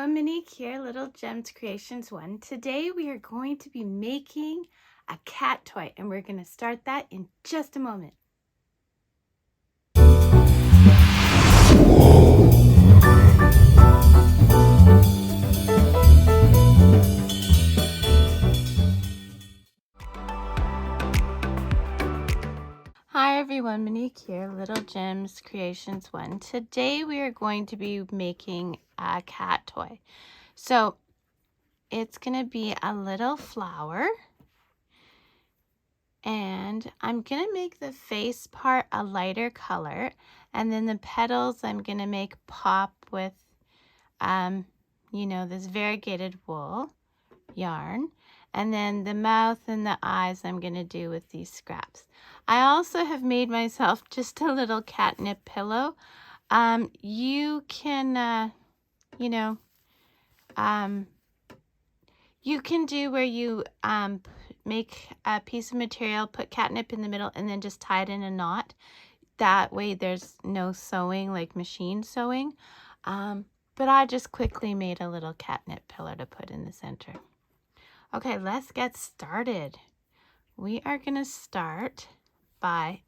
everyone, Monique here, Little Gems Creations 1. Today we are going to be making a cat toy and we're going to start that in just a moment. Hi everyone, Monique here, Little Gems Creations 1. Today we are going to be making a cat toy. So it's going to be a little flower. And I'm going to make the face part a lighter color. And then the petals I'm going to make pop with, this variegated wool yarn. And then the mouth and the eyes I'm going to do with these scraps. I also have made myself just a little catnip pillow. You can, you can do where you make a piece of material, put catnip in the middle, and then just tie it in a knot. That way there's no sewing, like machine sewing. But I just quickly made a little catnip pillow to put in the center. Okay, let's get started. We are going to start by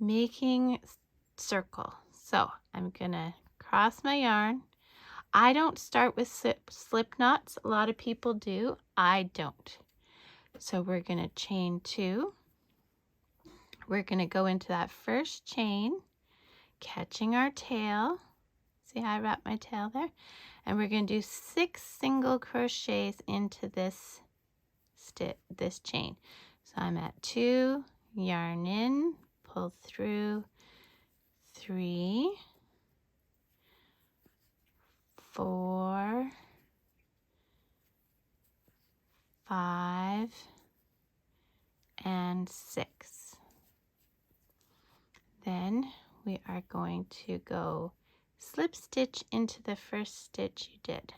making circle. So I'm going to cross my yarn. I don't start with slip knots. A lot of people do. I don't. So we're going to chain 2. We're going to go into that first chain, catching our tail. See how I wrap my tail there? And we're going to do 6 single crochets into this chain. So I'm at 2, yarn in, pull through, 3, 4, 5, and 6. Then we are going to go slip stitch into the first stitch you did.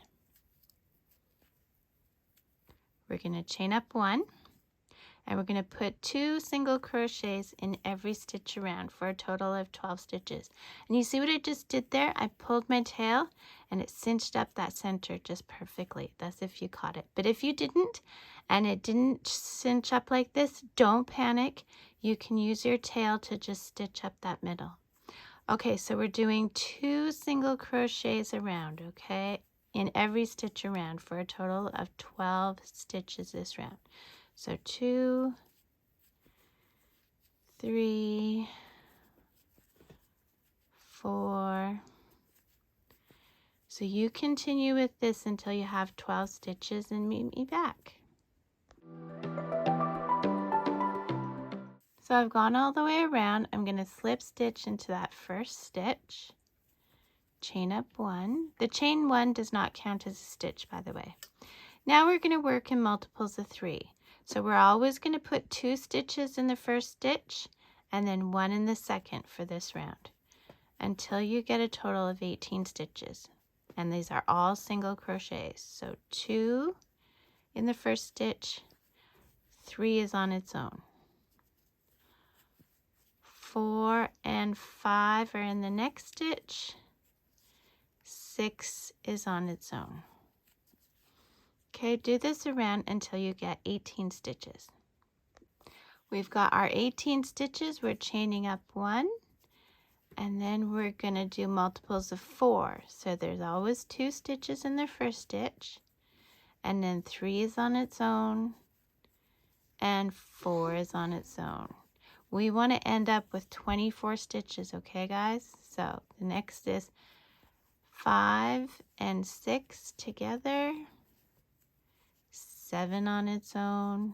We're going to chain up 1, and we're going to put 2 single crochets in every stitch around for a total of 12 stitches. And you see what I just did there? I pulled my tail and it cinched up that center just perfectly. That's if you caught it. But if you didn't, and it didn't cinch up like this, don't panic. You can use your tail to just stitch up that middle. Okay, so we're doing 2 single crochets around, okay, in every stitch around for a total of 12 stitches this round. So 2, 3, 4. So you continue with this until you have 12 stitches and meet me back. So I've gone all the way around. I'm going to slip stitch into that first stitch, chain up 1. The chain 1 does not count as a stitch, by the way. Now we're going to work in multiples of 3. So we're always going to put 2 stitches in the first stitch and then 1 in the second for this round until you get a total of 18 stitches. And these are all single crochets. So 2 in the first stitch, 3 is on its own. 4 and 5 are in the next stitch. 6 is on its own. Okay, do this around until you get 18 stitches. We've got our 18 stitches. We're chaining up 1, and then we're going to do multiples of 4. So there's always 2 stitches in the first stitch, and then 3 is on its own, and 4 is on its own. We want to end up with 24 stitches, okay guys? So the next is 5 and 6 together, 7 on its own,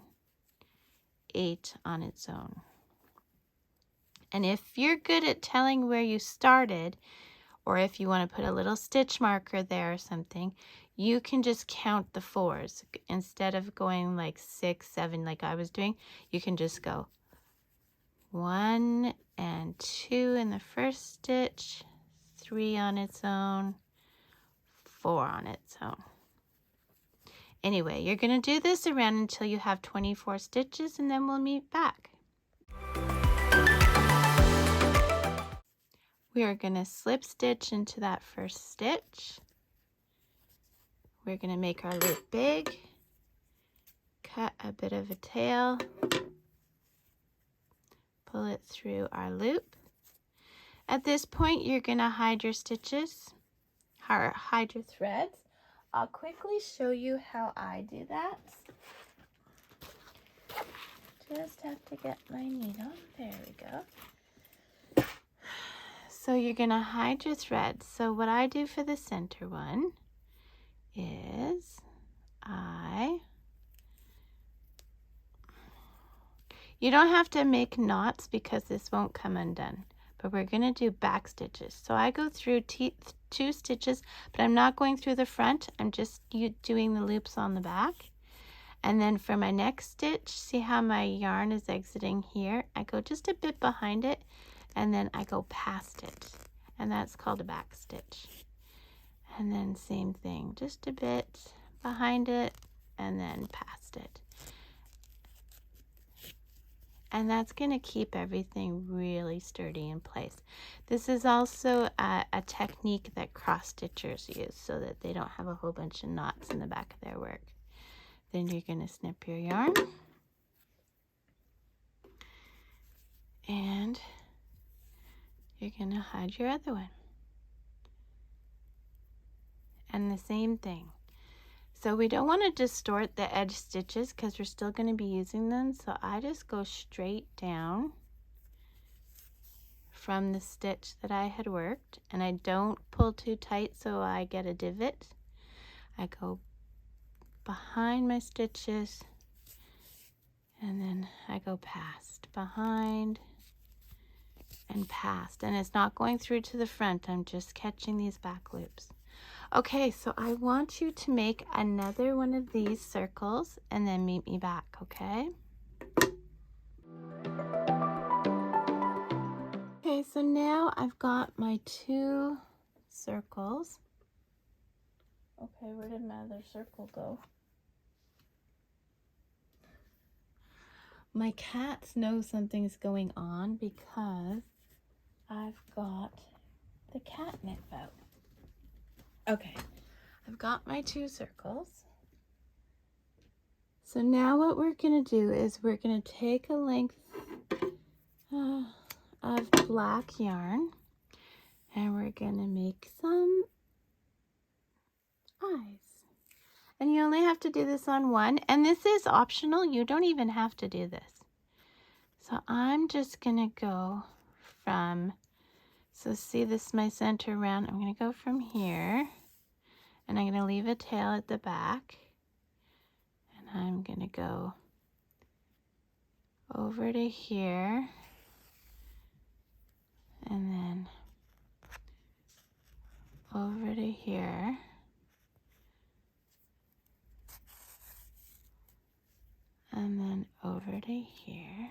8 on its own. And if you're good at telling where you started, or if you want to put a little stitch marker there or something, you can just count the 4s. Instead of going like 6, 7 like I was doing, you can just go 1 and 2 in the first stitch, 3 on its own, 4 on its own. Anyway, you're going to do this around until you have 24 stitches, and then we'll meet back. We are going to slip stitch into that first stitch, we're going to make our loop big, cut a bit of a tail, pull it through our loop. At this point, you're going to hide your stitches, hide your threads. I'll quickly show you how I do that. Just have to get my needle. There we go. So you're going to hide your threads. So what I do for the center one is you don't have to make knots because this won't come undone, but we're going to do back stitches. So I go through 2 stitches, but I'm not going through the front. I'm just doing the loops on the back. And then for my next stitch, see how my yarn is exiting here? I go just a bit behind it, and then I go past it. And that's called a back stitch. And then same thing, just a bit behind it, and then past it. And that's going to keep everything really sturdy in place. This is also a technique that cross stitchers use so that they don't have a whole bunch of knots in the back of their work. Then you're going to snip your yarn. And you're going to hide your other one. And the same thing. So we don't want to distort the edge stitches because we're still going to be using them. So I just go straight down from the stitch that I had worked, and I don't pull too tight so I get a divot. I go behind my stitches, and then I go past, behind, and past. And it's not going through to the front. I'm just catching these back loops. Okay, so I want you to make another one of these circles and then meet me back, okay? Okay, so now I've got my 2 circles. Okay, where did my other circle go? My cats know something's going on because I've got the catnip out. Okay, I've got my 2 circles. So now what we're going to do is we're going to take a length of black yarn, and we're going to make some eyes. And you only have to do this on one, and this is optional. You don't even have to do this. So I'm just going to go from, so see this is my center round. I'm going to go from here, and I'm going to leave a tail at the back, and I'm going to go over to here, and then over to here, and then over to here.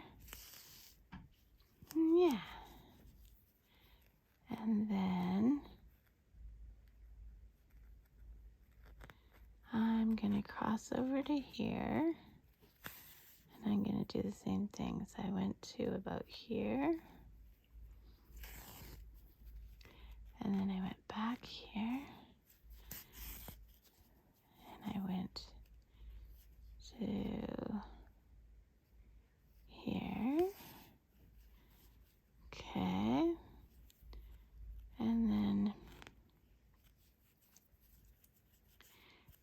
Yeah. And then I'm going to cross over to here, and I'm going to do the same thing. So I went to about here, and then I went back here, and I went to here. Okay. And then,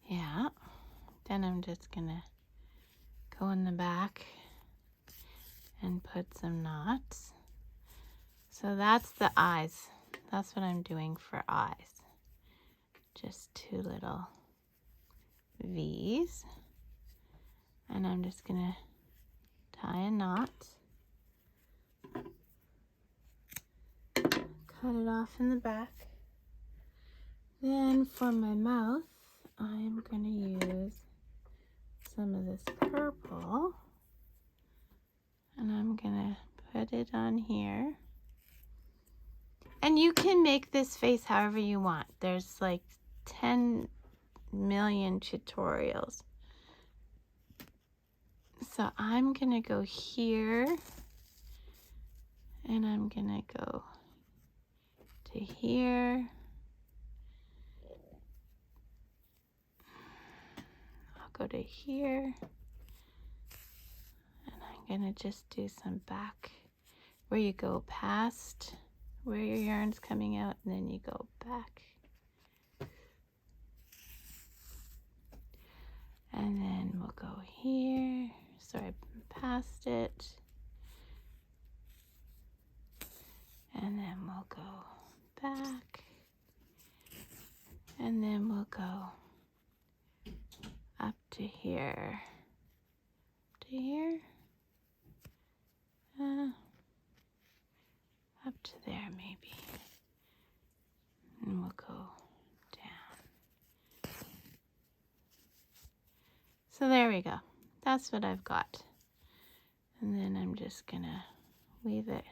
yeah, then I'm just gonna go in the back and put some knots. So that's the eyes. That's what I'm doing for eyes. Just 2 little V's. And I'm just gonna tie a knot. Cut it off in the back. Then for my mouth, I'm going to use some of this purple, and I'm going to put it on here. And you can make this face however you want. There's like 10 million tutorials. So I'm going to go here, and I'm going to go to here, go to here. And I'm going to just do some back where you go past where your yarn's coming out, and then you go back. And then we'll go here. Sorry, past it. And then we'll go back. And then we'll go up to here. To here. Up to there maybe. And we'll go down. So there we go. That's what I've got. And then I'm just gonna weave it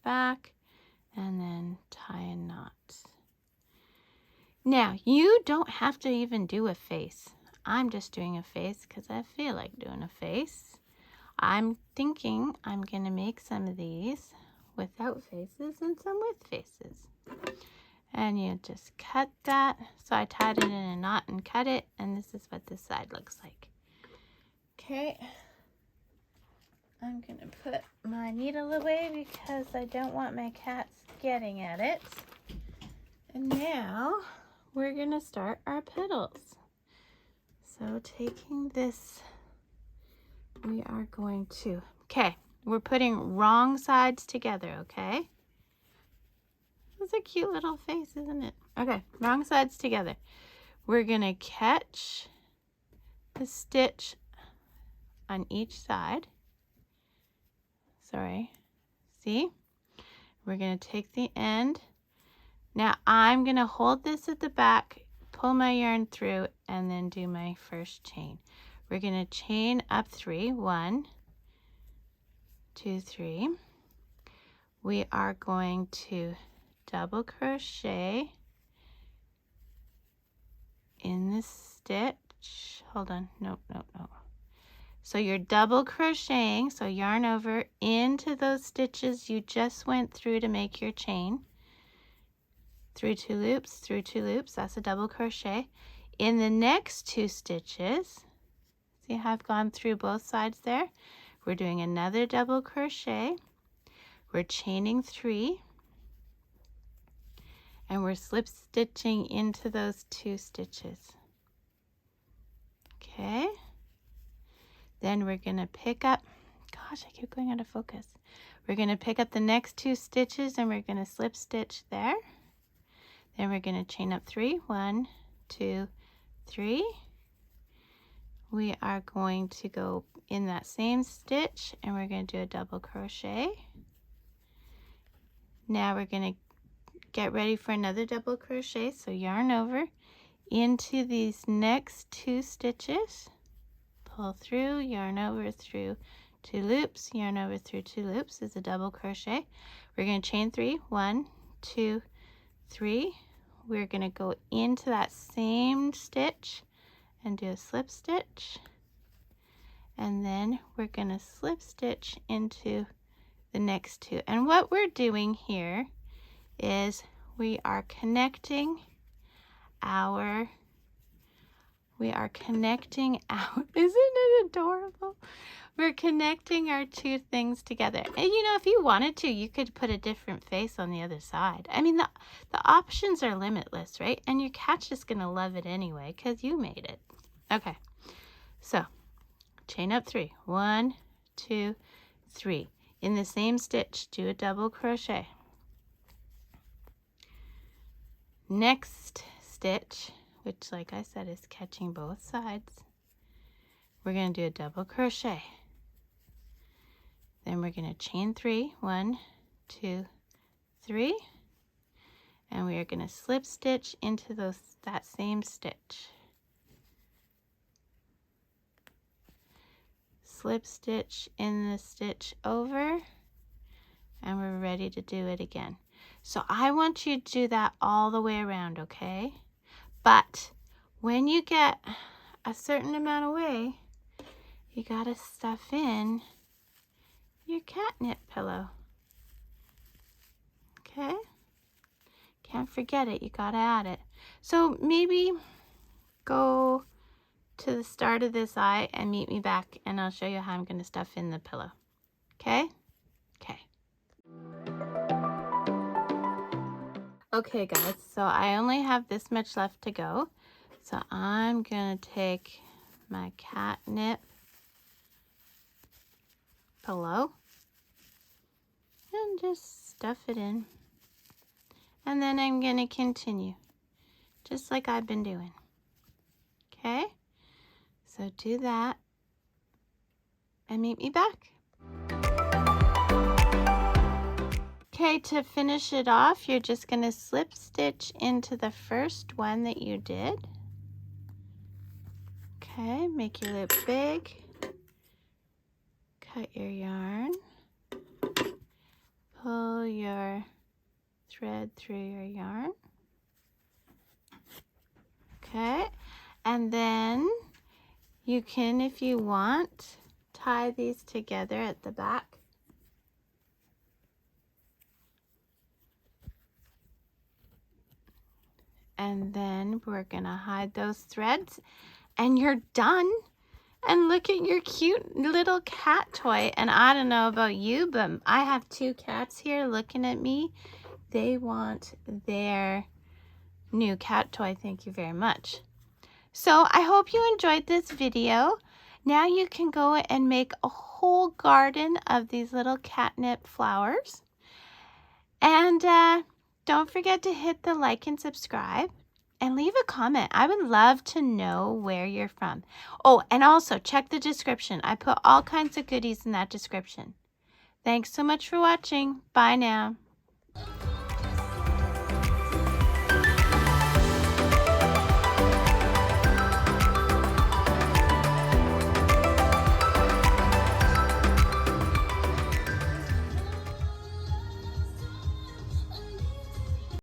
back and then tie a knot. Now, you don't have to even do a face. I'm just doing a face because I feel like doing a face. I'm thinking I'm going to make some of these without faces and some with faces. And you just cut that. So I tied it in a knot and cut it, and this is what this side looks like. Okay. I'm going to put my needle away because I don't want my cats getting at it. And now we're going to start our petals. So taking this, we are going to, okay, we're putting wrong sides together, okay? That's a cute little face, isn't it? Okay, wrong sides together. We're going to catch the stitch on each side. Sorry, see? We're going to take the end. Now I'm going to hold this at the back, pull my yarn through, and then do my first chain. We're going to chain up 3. 1, 2, 3. We are going to double crochet in the stitch. Hold on. Nope. So you're double crocheting, so yarn over into those stitches you just went through to make your chain. Through 2 loops, through 2 loops. That's a double crochet. In the next 2 stitches, see how I've gone through both sides there? We're doing another double crochet. We're chaining 3. And we're slip stitching into those 2 stitches. Okay. Then we're going to pick up, gosh, I keep going out of focus. We're going to pick up the next 2 stitches and we're going to slip stitch there. Then we're going to chain up 3. 1, 2, 3. We are going to go in that same stitch and we're going to do a double crochet. Now we're going to get ready for another double crochet. So yarn over into these next 2 stitches. Pull through, yarn over through 2 loops, yarn over through 2 loops is a double crochet. We're going to chain 3. 1, 2, 3. We're going to go into that same stitch and do a slip stitch. And then we're going to slip stitch into the next 2. And what we're doing here is we are connecting our, isn't it adorable? We're connecting our 2 things together. And you know, if you wanted to, you could put a different face on the other side. I mean, the options are limitless, right? And your cat's just going to love it anyway because you made it. Okay, so chain up 3. 1, 2, 3. In the same stitch, do a double crochet. Next stitch, which like I said is catching both sides, we're going to do a double crochet. Then we're going to chain 3. 1, 2, 3. And we are going to slip stitch into that same stitch. Slip stitch in the stitch over, and we're ready to do it again. So I want you to do that all the way around, okay? But when you get a certain amount away, you gotta stuff in your catnip pillow. Okay? Can't forget it. You gotta add it. So maybe go to the start of this eye and meet me back, and I'll show you how I'm gonna stuff in the pillow. Okay? Okay. Okay guys, so I only have this much left to go. So I'm gonna take my catnip pillow and just stuff it in. And then I'm gonna continue, just like I've been doing. Okay? So do that and meet me back. Okay, to finish it off, you're just going to slip stitch into the first one that you did. Okay, make your loop big. Cut your yarn. Pull your thread through your yarn. Okay, and then you can, if you want, tie these together at the back. And then we're gonna hide those threads and you're done. And look at your cute little cat toy. And I don't know about you, but I have 2 cats here looking at me. They want their new cat toy. Thank you very much. So I hope you enjoyed this video. Now you can go and make a whole garden of these little catnip flowers. And don't forget to hit the like and subscribe. And leave a comment. I would love to know where you're from. Oh, and also check the description. I put all kinds of goodies in that description. Thanks so much for watching. Bye now.